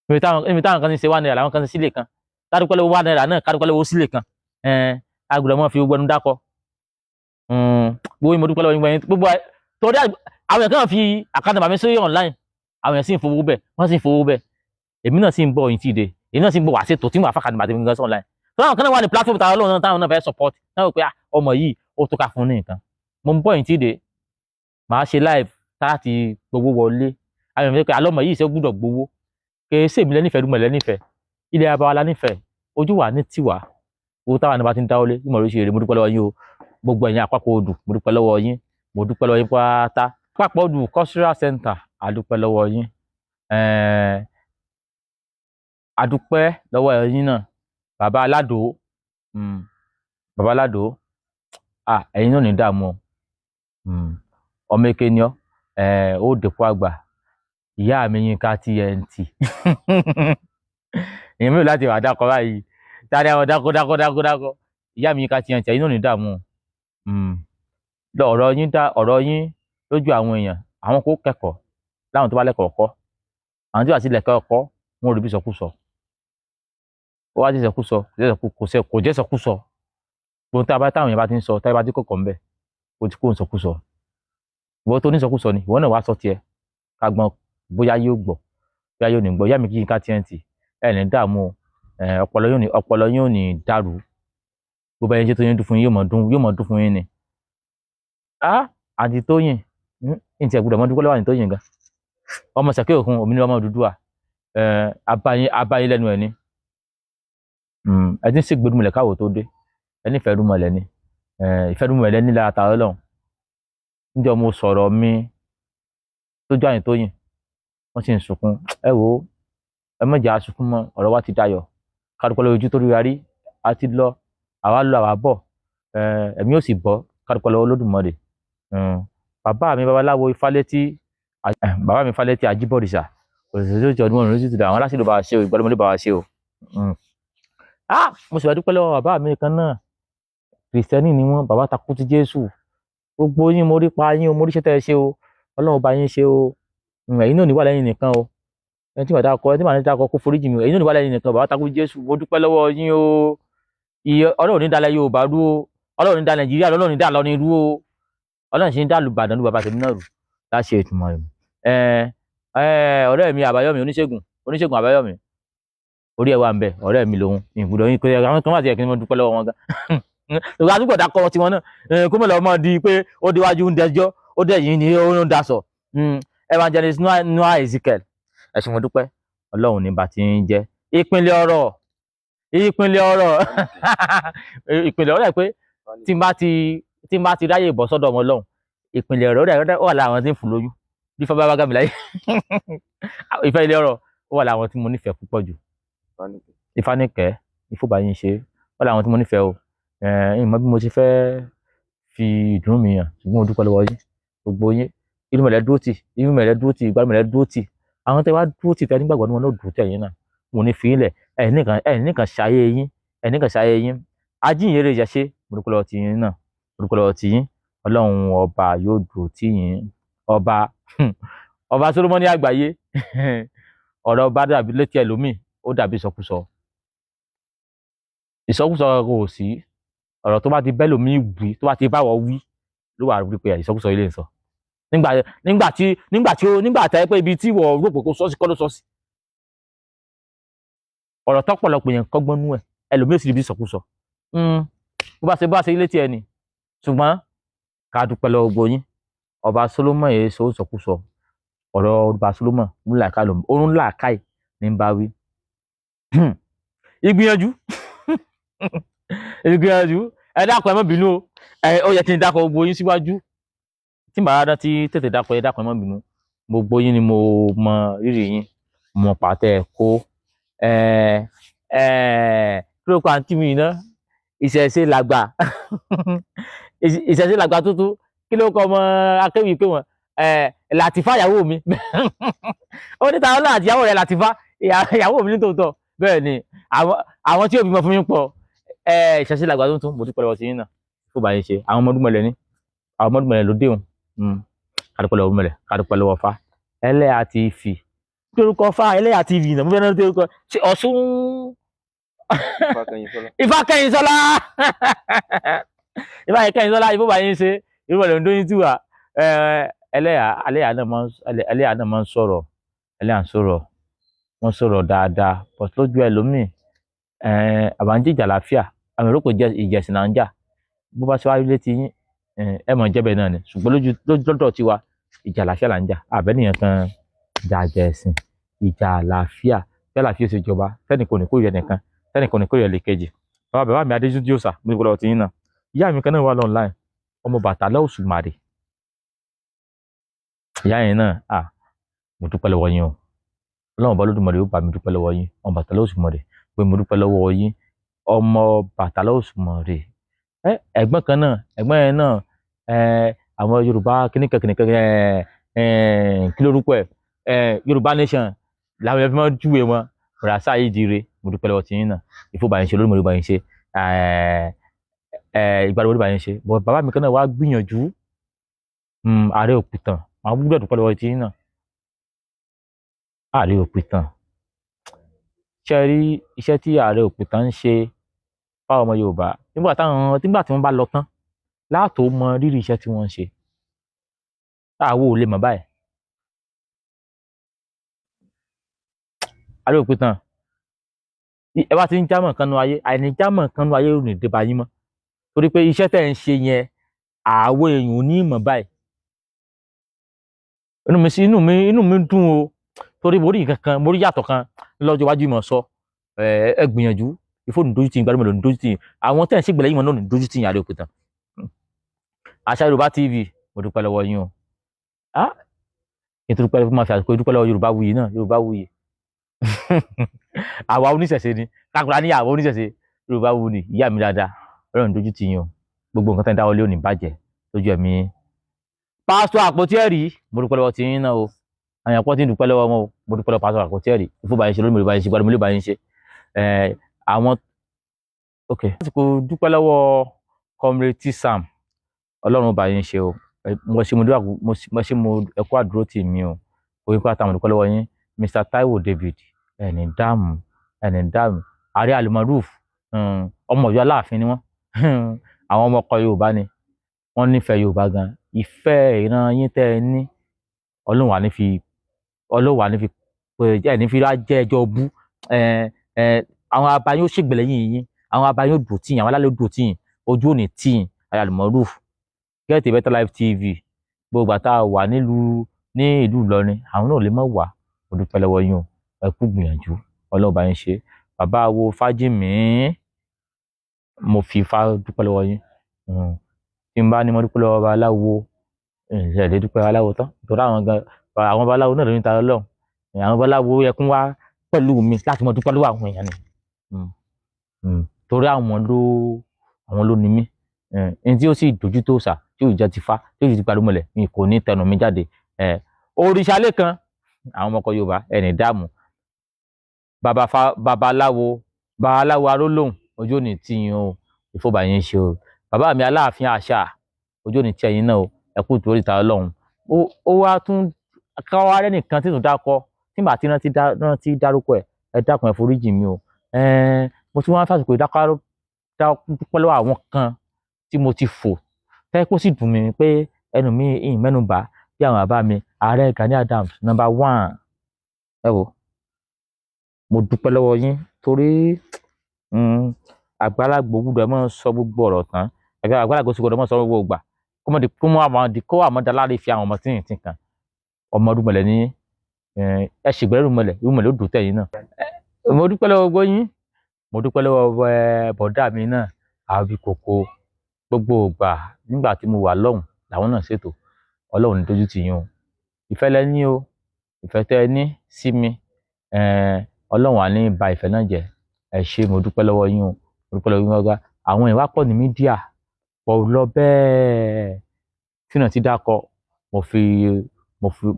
Ibi táwọn kan ti ṣe wá náírà làwọn kan ti sílé kan kádúpẹ́ lọ́wọ́ wá náírà náà kádúpẹ́ lọ́wọ́ sílé kan agbọ̀dọ̀ mọ́ fi gbogbo ẹnu dákọ gbogbo ìmọ̀ dúpẹ́ lọ́wọ́ yín gbogbo torí àwọn èèyàn kan fi àkáǹtì bàmí sí online àwọn èèyàn sì ń fowó bẹ́ẹ̀ wọ́n sì ń fowó bẹ́ẹ̀ èmi náà sì ń bọ̀ yín tí ì dé èmi náà sì ń bọ̀ wá sí ètò tí mo àfàkàǹtì bàtí mi gan sí online tó láwọn kan náà wà ní platform táwọn ọlọ́run táwọn náà fẹ́ support náà wò pé ọmọ yìí ó tó ká fún ní nǹkan mo ń bọ̀ yín tí ì dé màá ṣe live láti gbowó wọlé àwọn èèyàn pé alọ́mọ yìí ṣe gbúdọ̀ gbowó kì í ṣèmi lẹ́nífẹ̀ẹ́ Ọdúnmọ̀lẹ̀ nífẹ̀ẹ́ ilé abawala nífẹ̀ẹ́ ojú wa ní tiwa owó táwọn náà bá ti ń dáwọ́lé ìmọ̀ oríṣi èrè mo dúpẹ́ lọ́wọ́ yín o gbogbo ẹ̀yin Àpapọ̀ Odù mo dúpẹ́ lọ́wọ́ yín mo dúpẹ́ lọ́wọ́ yín pátá Àpapọ̀ Odù cultural center a dúpẹ́ lọ́wọ́ yín a dúpẹ́ lọ́wọ́ yín náà bàbá Aládò ẹ̀yin náà ní dààmú ọmọ èké ni ọ́ ó dèpọ̀ àgbà ìyá mi Yínká TNT èèyàn mélòó láti wà dákọ báyìí tani àwọn dákọ ìyá mi Yínká TNT ẹ̀yin náà ní dààmú ọ̀rọ̀ yín lójú àwọn èèyàn àwọn kò kẹ́kọ̀ọ́ láwọn tó bá lẹ́kọ̀ọ́ kọ́ àwọn tí wà sí lẹ́kọ̀ọ́ kọ́ wọn ò rí bí sọkúsọ ó wá jẹ́ sọkúsọ kò jẹ́ sọkúsọ gbogbo táwọn èèyàn bá ti ń sọ táyé bá ti kọ̀kọ̀ ńbẹ̀ ó ti kó ń sọkúsọ ìwọ tó ní sọkúsọ ni ìwọ náà wá sọ tiẹ̀ kágbọn bóyá yóò gbọ́ bóyá yóò ní gbọ́ ìyá mi Yínká TNT ẹ ní dààmú ọpọlọ yín ò ní dàrú gbogbo ẹni tó yín dún fún yín yóò mọ dún fún yín ni àti Tóyìn ní ti ẹgbùdọ̀ mọ́ dúpẹ́ lọ́wọ́ àti Tóyìn gan ọmọ Ṣàkẹ́ Òkun òmìnira ọmọ Odùduwà abáyín lẹ́nu ẹ̀ ni ẹ ti ń ṣègbè Ọdúnmọ̀lẹ̀ káwò tó dé ẹ nífẹ̀ẹ́ Ọdúnmọ̀lẹ̀ ni ìfẹ́ Ọdúnmọ̀lẹ̀ ní lára tààrà Ọlọ́run níjọ́ mo sọ̀rọ̀ mi tójú àyìn Tóyìn wọ́n sì ń sunkún ẹ wò ó ẹ mọ̀jà sunkún mọ́ ọ̀rọ̀ wa ti dayọ̀ kádùpẹ́ lọ́wọ́ ojú tó rí rarí a ti lọ àwa lọ àwa bọ̀ ẹ̀mí ò sì bọ́ kádùpẹ́ lọ́wọ́ Olódùmarè bàbá mi babaláwo Ifálétí Ajíbọ̀rìṣà òṣèṣẹ́ ìjọ ọdún ọ̀run títí àwọn aláṣẹ ló bá wa ṣe o ìgbàlódé bá wa ṣe o mo sì wá dúpẹ́ lọ́wọ́ bàbá mi kan náà kìrìsìtẹ́nì ni wọ́n bàbá takú ti Jésù gbogbo yín mo rí pa yín o mo rí iṣẹ́ tẹ́ ẹ ṣe o Ọlọ́run bá yín ṣe o ẹ̀yin náà ní wà lẹ́yìn nìkan o ẹni tí màá dákọ kó foríjì mi o ẹ̀yin náà ní wà lẹ́yìn nìkan bàbá takú Jésù mo dúpẹ́ lọ́wọ́ yín o Ọlọ́run ní dalẹ̀ Yorùbá rú o Ọlọ́run ní dalẹ̀ Nàìjíríà Ọlọ́run ní dalẹ̀ ọ̀nì rú o Ọlọ́run sì ń dàlù Ìbàdàn ní bàbá tèmi náà rù láṣẹ ìtumọ̀ rẹ̀ ọ̀rẹ́ mi Àbáyọ̀mí oníṣègùn Àbáyọ̀mí orí ẹ̀ wà ń bẹ ọ̀rẹ́ mi lòun ìgbùdọ̀ yín pé àwọn kan wà sí ẹ̀kí ni mo dúpẹ́ lọ́wọ́ wọn gan ìgbà àdúgbò dákọ̀ tiwọn náà kó mọ̀ lọ́wọ́ mọ́ di pé ó déwájú ń dẹjọ́ ó dẹ̀ yìí ni ó ń daṣọ Evangelist Noah Ezekiel ẹ̀sùn mo dúpẹ́ Ọlọ́run ní bá ti ń jẹ́ ìpínlẹ̀ ọ̀rọ̀ ẹ̀ pé tí n bá ti ráyè bọ́ sọ́dọ̀ ọmọ Ọlọ́run ìpínlẹ̀ ọ̀rọ̀ rẹ̀ wà láwọn tí ń fún lóyún bí fọba bá gàmì láyé ìfẹ́ ilé ọ̀rọ̀ wà láwọn tí mo nífẹ̀ẹ́ púpọ̀ jù Ifáníkẹ́ ìfọ̀bàyín ṣe wọ́n làwọn tí mo nífẹ̀ẹ́ o ìmọ̀ bí mo ṣe fẹ́ fi ìdùnnú mi hàn ṣùgbọ́n mo dúpẹ́ lọ́wọ́ yín gbogbo yín inú mẹ̀lẹ́ dúró tì inú mẹ̀lẹ́ dúró tì ìgbà mẹ̀lẹ́ dúró tì àwọn tẹ́ wá dúró tì tẹ́ nígbàgbọ́ ni wọn náà dúró tẹ̀ yín náà mo ní fi ilẹ̀ ẹ̀ẹ́nìkan ṣayé yín ẹ̀ẹ́nìkan ṣayé yín ajíhìnrere ìyàṣe mo dúpẹ́ lọ́wọ́ ti yín náà mo dúpẹ́ lọ́wọ́ ti yín ọlọ́run ọba yóò dúró tì yín ọba Solomoni àgbáyé ọ̀rọ̀ bá dàbí létí ẹlòmíì ó dàbí ìsọkúsọ kò sí ọ̀rọ̀ tó bá ti bẹ́ẹ̀ lòmíì wí tó bá ti báwọ̀ wí ló wà rí pé ìsọkúsọ ilé ń sọ nígbà tí ẹ pé ibi tí wọ́n rò pé kó sọ́ọ̀sì kọ́ ló sọ́ọ̀sì ọ̀rọ̀ tọ́pọ̀lọpọ̀ yẹn kọ́gbọ́n nú ẹ̀ ẹlòmíì sì rí bí ìsọkúsọ bó bá ṣe ilé tiẹ̀ ni ṣùgbọ́n ká dúpẹ́ lọ́wọ́ gbogbo yín ọba Solomon yìí sọ ìsọkúsọ ọ̀rọ̀ ọba Solomon orun làákàì ní bá wí ìgbìyànjú ẹ dákun ẹ má bínú ó yẹ kí n dákun gbogbo yín síwájú tí màá dá tí tètè dákun ẹ dákun ẹ má bínú gbogbo yín ni mo mọ rírì yín mo pàtẹ kó kí ló kọ àǹtí mi náà ìṣẹ̀ṣe làgbà ìṣẹ̀ṣe làgbà tuntun kí ló kọ ọmọ akéwì pé wọn Làtífà ìyàwó mi ó ní tàwọn náà àti ìyàwó rẹ̀ Làtífà ìyàwó mi ní tòótọ́ bẹ́ẹ̀ ni àwọn tí ò bímọ fún mi pọ̀ ìṣẹ̀ṣe làgbà tuntun mo dúpẹ́ lọ́wọ́ sí yín náà fún báyìí ṣe àwọn ọmọdúnmọ̀lẹ́ ní àwọn ọmọdúnmọ̀lẹ́ ló déhùn kádúpẹ́ lọ́wọ́ mọ̀lẹ́ kádúpẹ́ lọ́wọ́ Fá Ẹlẹ́yà TV lórúkọ Fá Ẹlẹ́yà TV náà mo fẹ́ náà lórúkọ ṣe Ọ̀ṣun Ifákẹ́yìnsọ́lá Ifákẹ́yìnsọ́lá ìfún báyìí ṣe ìrúbọ̀lẹ̀ Ndóyin tiwa Ẹlẹ́yà náà máa ń sọ̀rọ̀ Ẹlẹ́yà ń sọ̀rọ̀ wọ́n sọ̀rọ̀ dáadáa but lójú ẹlòmíì àbáńjíjà àlàáfíà àmì ìrókò ìjẹ̀sìn náà ń jà bó bá ṣe wá rí létí yín mọ̀ jẹ́bẹ̀ náà ni ṣùgbọ́n lọ́dọ̀ tiwa ìjà àlàáfíà là ń jà àbẹ́nìyàn kan jà jẹ̀sìn ìjà àlàáfíà tí àlàáfíà ṣe jọba tẹ́nìkan ní kórìíra nìkan tẹ́nìkan ní kórìíra lèkejì bàbá mi Adétúnjí Òòṣà mo ti gbọ́dọ̀ ti yín náà ìyá mi kan náà wà online ọmọ Bàtálá Òṣùmàrè ìyá yẹn náà mo dúpẹ́ lọ́wọ́ yín o Ọlọ́run bá Olódùmarè ó bá mi dúpẹ́ lọ́wọ́ yín ọmọ Bàtálá Òṣùmàrè pé mo dúpẹ́ lọ́wọ́ yín ọmọ Bàtálá Òṣùmàrè ẹ̀gbọ́n kan náà ẹ̀gbọ́n yẹn náà àwọn Yorùbá kìnìkan kí lórúkọ Yorùbá nation làwọn ẹbí máa ń júwe wọn rasa yìí dire mo dúpẹ́ lọ́wọ́ tiyín náà ìfowópamọ́ ṣe Olódùmarè bá yín ṣe ìgbàlódé bá yín ṣe bọ́ bàbá mi kan náà wá gbìyànjú ààrẹ òpìtàn màá gbúdọ̀ dúpẹ́ lọ́wọ́ tiyín náà ààrẹ òpìtàn ṣe rí iṣẹ́ tí ààrẹ òpìtàn ń ṣe fáwọn ọmọ Yorùbá nígbà tí wọ́n bá lọ tán láàtò mọ rírì iṣẹ́ tí wọ́n ń ṣe táàwọ̀ ò lè mọ̀ báyìí ààrẹ òpìtàn ẹ bá ti ń jámọ̀ kan nu ayé àìní jámọ̀ kan nu ayé ò ní dé bá yín mọ́ torí pé iṣẹ́ tẹ̀ ń ṣe yẹn àwọn èèyàn ò ní mọ̀ báyìí inú mi dùn o torí mo rí nǹkan kan mo rí yàtọ̀ kan lọ́jọ́ iwájú ìmọ̀ sọ ẹ gbìyànjú ìfóònù dojú tì gbàdúrà lòún dojú tì àwọn tẹ̀ ń ṣègbè lẹ́yìn wọn náà ní dojú tì ààrẹ òpìtàn Àṣà Yorùbá TV mo dúpẹ́ lọ́wọ́ yín o ètò ìdúpẹ́ máa fi àsìkò ìdúpẹ́ lọ́wọ́ Yorùbá Wuyì náà Yorùbá Wuyì àwa oníṣẹ̀ṣe ni kákùrá ní àwa oníṣẹ̀ṣe Yorùbá Wuyì ìyá mi dáadáa Ọlọ́run dojú tì yín o gbogbo nǹkan tẹ́ ń dáwọ́ lé òní bàjẹ́ lójú ẹ̀mí pásítọ̀ Àpótí Ẹ̀rí mo dúpẹ́ lọ́wọ́ ti yín náà o àyàn pọ́ tí ń dúpẹ́ lọ́wọ́ wọn o mo dúpẹ́ lọ́wọ́ pásítọ̀ Àpótí Ẹ̀rí ìfowópamọ́ ṣe lórí báyìí ṣe gbàdúrà lórí báyìí ṣe àwọn ok àsìkò dúpẹ́ lọ́wọ́ Comrade Sam Ọlọ́run bá yín ṣe o mo ṣe mo ẹkú àdúró tì mí o oyin kó àtàwọn dúpẹ́ lọ́wọ́ yín Mr. Taiwo David ẹni dáàmú Ààrẹ Almaroof ọmọ Ọ̀yọ́ Aláàfin ni wọ́n àwọn ọmọ ọkọ Yorùbá ni wọ́n nífẹ̀ẹ́ Yorùbá gan ìfẹ́ ìran yín tẹ́ ẹ ní Ọlọ́run wà ní fi ẹni fi jẹ́ ẹjọ́ bú àwọn abayín ó ṣègbè lẹ́yìn yín àwọn abayín ó dùn tíyìn àwọn alálẹ̀ ó dùn tíyìn ojú ò ní tíyìn Ààrẹ Almaroof Get a Better Life TV gbogbo àtà wà ní ìlú Ìlọrin àwọn náà lè má wà mo dúpẹ́ lọ́wọ́ yín o ẹ kú gbìyànjú Ọlọ́run bá yín ṣe bàbá wo Fájìmí mo fi Ifá dúpẹ́ lọ́wọ́ yín tí n bá ní mo dúpẹ́ lọ́wọ́ babaláwo ìṣẹ̀lẹ̀ dúpẹ́ babaláwo tán torí àwọn babaláwo náà ló ní ta Ọlọ́run àwọn babaláwo yẹ kún wá pẹ̀lú mi láti mo dúpẹ́ lọ́wọ́ àwọn èèyàn ni torí àwọn ló ní mí ẹni tí ó sì dojú tó sà tí ò jẹ́ ti fá tí ò ti gbàdúmọ̀lẹ̀ mi kò ní tẹnu mi jáde òrìṣà lẹ́kan àwọn ọmọkọ Yorùbá ẹni dààmú babaláwo arólóhùn ojú òní tí yín o ìfọba yín ṣe o bàbá mi Aláàfin àṣà ojú òní tí ẹ̀yin náà o ẹ kú torí ta Ọlọ́run ó wá tún káwá rẹ nìkan tí tún dákọ tí màá ti rántí dárúkọ ẹ dákun ẹ foríjì mi o mo tún wá fàṣìkò dúpẹ́ lọ́wọ́ àwọn kan tí mo ti fò tẹ́ kó sì dùn mí pé ẹnu mi ìyìn mẹ́nubà bí àwọn bàbá mi Ààrẹ Gani Adams #1 ẹ wò mo dúpẹ́ lọ́wọ́ yín torí àgbàlagbò gbọ́dọ̀ máa sọ gbogbo ọ̀rọ̀ tán àgbàlagbò sì gbọ́dọ̀ máa sọ gbogbo ìgbà kó àmọ́ daláre fi àwọn ọmọ tí yìí ti kàn ọmọ ọdún mọ̀lẹ́ ní ẹ ṣègbè rúmọ̀lẹ̀ ó dùn tẹ̀yìn náà mo dúpẹ́ lọ́wọ́ gbogbo yín mo dúpẹ́ lọ́wọ́ bọ̀dá mi náà Àwíkòkó gbogbo ìgbà nígbà tí mo wà lọ́hùn làwọn náà ṣètò Ọlọ́run ní dójú tì yín o ìfẹ́ lẹ ní o ìfẹ́ tẹ́ ẹ ní sí mi Ọlọ́run á ní ba ìfẹ́ náà jẹ́ ẹ ṣé mo dúpẹ́ lọ́wọ́ yín o mo dúpẹ́ lọ́wọ́ yín ọgá àwọn ìwà pọ̀ ní mídíà pọ̀ lọ bẹ́ẹ̀ tí náà ti dákọ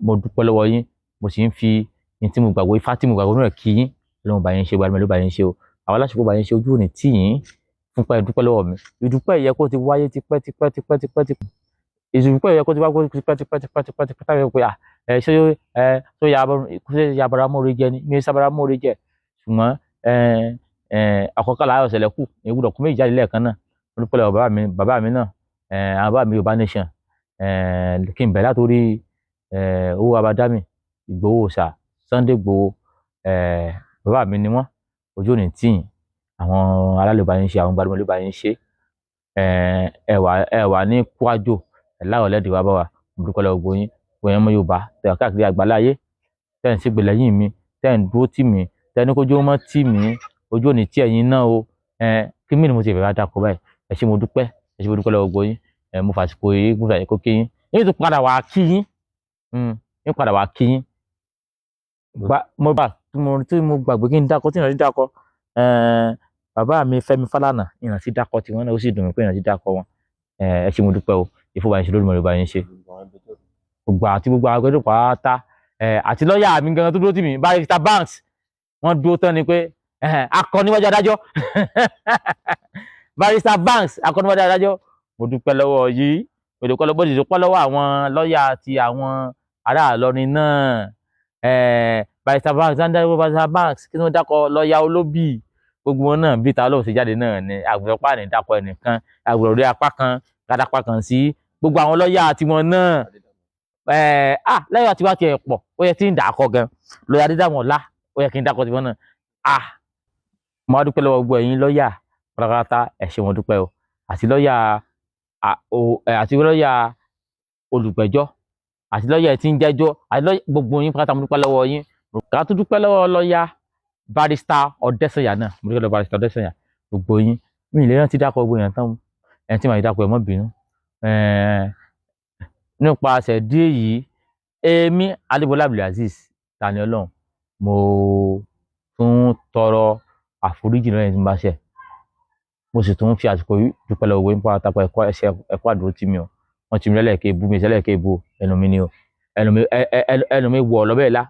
mo dúpẹ́ lọ́wọ́ yín mo sì ń fi ní tí mo gbàgbọ́ ifá tí mo gbàgbọ́ náà kí yín Ọlọ́run bá yín ṣe gbàdúrà ló bá yín ṣe o àwọn aláṣepọ̀ bá yín ṣe ojú òní tì yín fún pé dúpẹ́ lọ́wọ́ mi ìdúpẹ́ yẹ kó ti wáyé tipẹ́ ìdúpẹ́ yẹ kó ti wáyé tipẹ́ táwọn pé ṣé yabara mọ́re jẹ ni mi sábàrà mọ́re jẹ ṣùgbọ́n àkọ́kọ́ làárọ̀ ṣẹlẹ̀ kù ìwúdọ̀ kú méjì jáde lẹ́ẹ̀kan náà mo dúpẹ́ lọ́wọ́ bàbá mi náà àwọn bàbá mi Yorùbá nation kí n bẹ̀ látòrí owó abádámì Ìgbòho ṣà Sunday Ìgbòho bàbá mi ni wọ́n ojú òní tì yín àwọn alálẹ̀ bá yín ṣe àwọn gbadúmọ̀ ló bá yín ṣe ẹ wà ní kwájò láwọ̀ lẹ́dìí wá bá wa mo dúpẹ́ lọ́wọ́ gbogbo yín gbogbo yẹn ọmọ Yorùbá tẹ̀ káàkiri àgbáláyé tẹ̀ ń ṣègbè lẹ́yìn mi tẹ̀ ń dúró tì mí tẹ̀ ní kójú ọmọ tì mí ojú òní tí ẹ̀yin náà o kí mí ni mo ti fẹ́ dákọ̀ báyìí ẹ ṣé mo dúpẹ́ lọ́wọ́ gbogbo yín mo fàṣìkò yìí mo fàṣìkò kí yín yín tó padà wá kí yín yín padà wá kí yín tí mo gbàgbé kí n dákọ̀ tí ìrántí dákọ̀ bàbá mi Fẹ́mi Fálànà ìrántí dákọ̀ tí wọ́n náà ó sì dùn mí pé ìrántí dákọ̀ wọn ẹ ṣé mo dúpẹ́ o ìfowópamọ́ yín ṣe lórí mọ̀lẹ́bà yín ṣe gbogbo agbẹjọ́ pátá àti lọ́ọ̀yà mi gangan tó dúró tì mí Barrister Banks wọ́n dúró tán ni pé akọniwájú adájọ́ Barrister Banks akọniwájú adájọ́ mo dúpẹ́ lọ́wọ́ yìí mo dúpẹ́ lọ́wọ́ àwọn lọ́ọ̀yà àti àwọn ará Ìlọrin náà Barrister Banks kí wọ́n dákọ̀ lọ́ọ̀yà Olóbì gbogbo wọn náà bí ta lóò ṣe jáde náà ni àgbẹ̀rọ̀ pààní dákọ̀ ẹnìkan àgbẹ̀rọ̀ rí apá kan kádàpá kan sí gbogbo àwọn lọ́ọ̀yà tiwọn náà lẹ́yìn àti wá tiẹ̀ pọ̀ ó yẹ kí n dàkọ̀ gan lọ́ọ̀yà Adédàmọ́lá ó yẹ kí n dákọ̀ tiwọn náà mo wá dúpẹ́ lọ́wọ́ gbogbo ẹ̀yin lọ́ọ̀yà pátápátá ẹ ṣé mo dúpẹ́ o àti lọ́ọ̀yà olùgbẹ́jọ́ àti lọ́ọ̀yà tí ń jẹ́jọ́ àti lọ́ọ̀yà gbogbo yín pátá mo dúpẹ́ lọ́wọ́ yín ká tún dúpẹ́ lọ́wọ́ lọ́ọ̀yà Barrister Ọdẹ́sànyà náà mo dúpẹ́ lọ́wọ́ Barrister Ọdẹ́sànyà gbogbo yín mi ìlera ti dákọ̀ gbogbo yẹn tán ẹni tí màá dákọ̀ ẹ mọ́ bínú nípasẹ̀ díẹ̀ yìí èmi Adébọ́lá Abdulazeez Tani Olohun mo tún tọrọ àforíjì lọ́yìn tí mo bá ṣẹ̀ mo sì tún fi àsìkò yìí dúpẹ́ lọ́wọ́ gbogbo yín pátápátá ẹ̀kọ́ àdúró tì mí o wọ́n ti mi lẹ́lẹ́kẹ́ ibú mi sẹ́lẹ̀kẹ́ ibú ẹnu mi ni o ẹnu mi wọ̀ lọ́bẹ̀ lá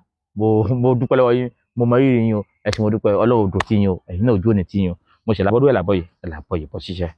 mo dúpẹ́ lọ́wọ́ yín mo mọ rírì yín o ẹ ṣé mo dúpẹ́ Ọlọ́run dò tì yín o ẹ̀yin náà ojú òní tì yín o mo ṣe làbọ́dún ẹ̀ làbọ̀ yìí bọ́ ṣiṣẹ́.